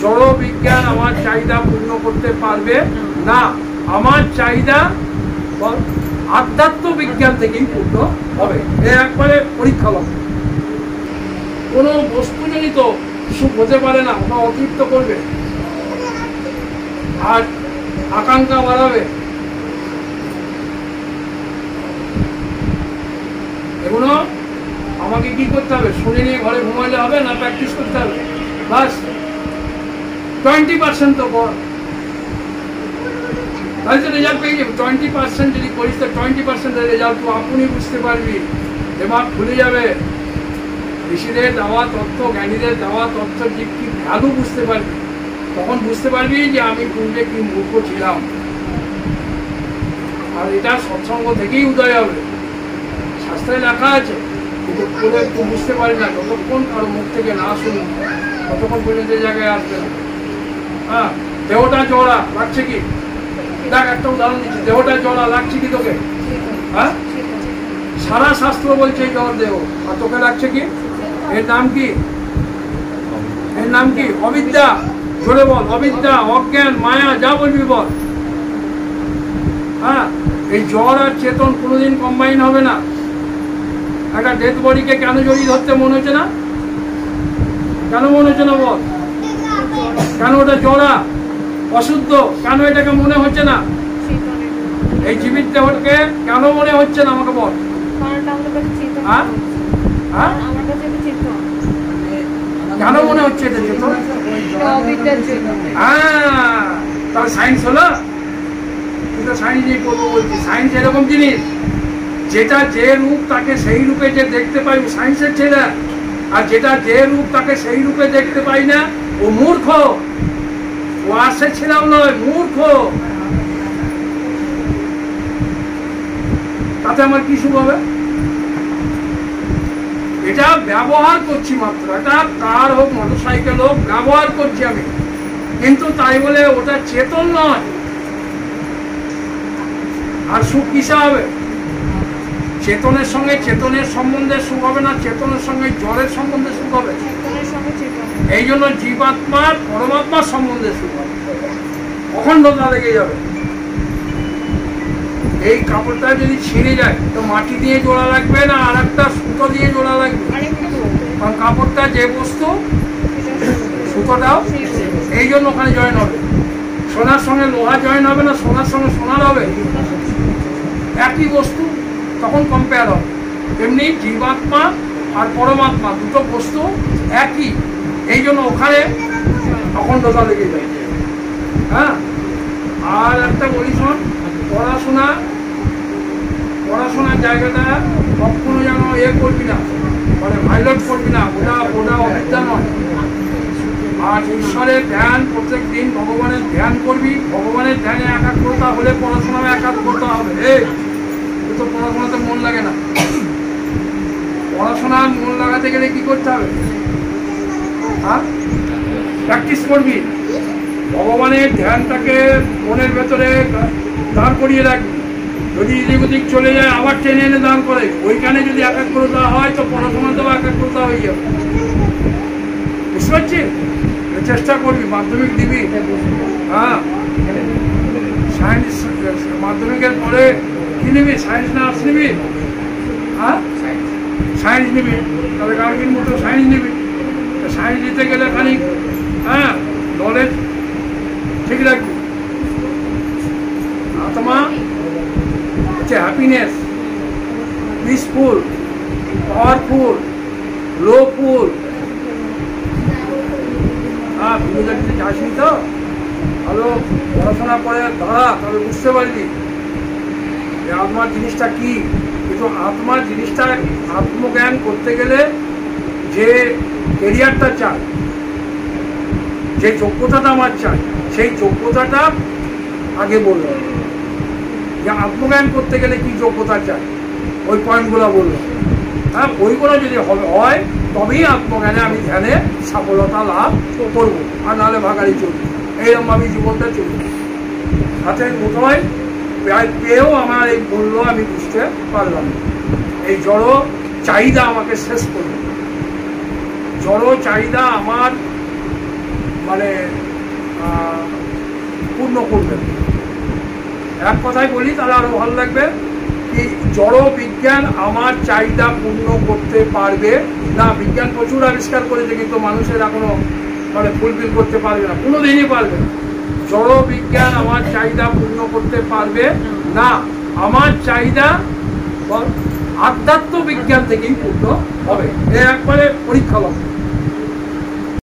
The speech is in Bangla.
জড় বিজ্ঞান আমার চাহিদা পূর্ণ করতে পারবে না। আমার চাহিদা আধ্যাত্ম বিজ্ঞান থেকেই পূর্ণ হবে। একবারে পরীক্ষা হবে। কোনো বস্তুজনিত সুখ হতে পারে না, ওটা অতিরিক্ত করবে আর আকাঙ্ক্ষা বাড়াবে। এগুলো আমাকে কি করতে হবে? শুনে নিয়ে ঘরে ঘুমাইলে হবে না, প্র্যাকটিস করতে হবে। বাস 20% তো কর, তাহলে তো রেজাল্ট পেয়ে যাবে। 20% যদি করিস তো 20% রেজাল্ট তো আপনি বুঝতে পারবি, দেমাগ খুলে যাবে। ঋষিদের দেওয়া তথ্য, জ্ঞানীদের দেওয়া তথ্য যে কি ভ্যালু বুঝতে পারবি, তখন বুঝতে পারবি যে আমি পূর্বে কি মূর্খ ছিলাম। আর এটা সৎসঙ্গ থেকেই উদয় হবে। শাস্ত্রে লেখা আছে, কিন্তু করে একটু বুঝতে পারি না। যতক্ষণ কারো মুখ থেকে না শুনি ততক্ষণ পর্যন্ত জায়গায় আসবে না। হ্যাঁ, দেহটা জড়া লাগছে কি? দেখ একটা উদাহরণ দিচ্ছি, দেহটা জড়া লাগছে কি তোকে? হ্যাঁ, সারা শাস্ত্র বলছে এই জড় দেহ, আর তোকে লাগছে কি? এর নাম কি? এর নাম কি? অবিদ্যা। জোরে বল, অবিদ্যা, অজ্ঞান, মায়া, যা বলবি বল। হ্যাঁ, এই জড় আর চেতন কোনোদিন কম্বাইন হবে না। একটা ডেথ বডিকে কেন জড়িয়ে ধরতে মনে হচ্ছে না? কেন মনে হচ্ছে না বল? কেন ওটা জড়া, অশুদ্ধ, কেন এটাকে মনে হচ্ছে না? এই জীবিত দেহটাকে কেন মনে হচ্ছে না আমাকে বল? হ্যাঁ, হ্যাঁ, কেন মনে হচ্ছে এটা চেতন? হ্যাঁ, তাহলে সায়েন্স হলো? কিন্তু সায়েন্স নিয়ে করবো বলছি। সায়েন্স এরকম জিনিস, যেটা যে রূপ তাকে সেই রূপে যে দেখতে পাই ও সায়েন্সের ছেলে, আর যেটা যে রূপ তাকে সেই রূপে দেখতে পাই না ও মূর্খ। ও আর্টসের ছেলেও নয়, মূর্খ। তাতে আমার কি শুভ হবে? এটা ব্যবহার করছি মাত্র। এটা কার হোক, মোটরসাইকেল হোক, ব্যবহার করছি আমি, কিন্তু তাই বলে ওটা চেতন নয়। আর সুখ কিসে হবে? চেতনের সঙ্গে চেতনের সম্বন্ধে সুখ হবে না, চেতনের সঙ্গে জড়ের সম্বন্ধে সুখ হবে। এই জন্য জীবাত্মার পরমাত্মার সম্বন্ধে সুখ হবে, অখণ্ডতা লেগে যাবে। এই কাপড়টা যদি ছিঁড়ে যায় তো মাটি দিয়ে জোড়া লাগবে না আর একটা সুতো দিয়ে জোড়া লাগবে? কারণ কাপড়টা যে বস্তু, সুতোটাও এই জন্য ওখানে জয়েন হবে। সোনার সঙ্গে লোহা জয়েন হবে না, সোনার সঙ্গে সোনার হবে। একই বস্তু, তখন কম্পেয়ার হবে। তেমনি জীবাত্মা আর পরমাত্মা দুটো বস্তু একই, এই জন্য ওখানে অখণ্ডতা লেগে যায়। হ্যাঁ, আর একটা বলি শোন, পড়াশোনার জায়গাটা কখনো যেন করবি না, মানে ভাইলেট করবি না। ওটা অবিদ্যা নয়। আর ঈশ্বরের ধ্যান, প্রত্যেক দিন ভগবানের ধ্যান করবি। ভগবানের ধ্যানে একাগ্রতা হলে পড়াশোনাও একাগ্রতা হবে। তো পড়াশোনাতে মন লাগে না। পড়াশোনার মন লাগাতে গেলে কি করতে হবে? হ্যাঁ, প্র্যাকটিস করবি। ভগবানের ধ্যানটাকে মনের ভেতরে দাঁড় করিয়ে রাখবি। যদি এদিক ওদিক চলে যায় আবার টেনে এনে দাঁড় করে। ওইখানে যদি একাগ্রতা হয় তো পড়াশোনাতেও একাগ্রতা হয়ে যাবে। বুঝতে পারছিস? চেষ্টা করবি, মাধ্যমিক দিবি। হ্যাঁ, সায়েন্স মাধ্যমিকের পরে কি নিবি? সায়েন্স না আর্টস নিবি? হ্যাঁ, সায়েন্স নিবি। তাহলে গার্গির মতো সায়েন্স নিবি। সায়েন্স নিতে গেলে খানিক নলেজ ঠিক রাখবি। আত্মা হচ্ছে হ্যাপিনেস, পিসফুল, পাওয়ারফুল, গ্লোফুল। বিনোদনকে যাসনি তো ভালো পড়াশোনা করে দাঁড়া, তবে বুঝতে পারবি যে আত্মার জিনিসটা কি। কিন্তু আত্মার জিনিসটা আত্মজ্ঞান করতে গেলে যে কেরিয়ারটা চাই, যে যোগ্যতাটা আমার চাই, সেই যোগ্যতাটা আগে বললাম। যে আত্মজ্ঞান করতে গেলে কি যোগ্যতা চাই, ওই পয়েন্টগুলো বললাম। হ্যাঁ, ওইগুলো যদি হয় তবেই আত্মজ্ঞানে আমি ধ্যানে সফলতা লাভ করবো, আর নাহলে ভাগাড়ি চলবে। এইরকম আমি জীবনটা চলবে। হাতের মুঠোয় পেয়েও আমার এই মূল্য আমি বুঝতে পারলাম। এই জড় চাহিদা আমাকে শেষ করবে। জড় চাহিদা আমার মানে পূর্ণ করবেন। এক কথায় বলি তাহলে আরো ভালো লাগবে, কি জড় বিজ্ঞান আমার চাহিদা পূর্ণ করতে পারবে না। বিজ্ঞান প্রচুর আবিষ্কার করেছে, কিন্তু মানুষের এখনো মানে ফুলফিল করতে পারবে না, কোনোদিনই পারবে না। জড় বিজ্ঞান আমার চাহিদা পূর্ণ করতে পারবে না। আমার চাহিদা আধ্যাত্ম বিজ্ঞান থেকেই পূর্ণ হবে। একবারে পরীক্ষা হবে।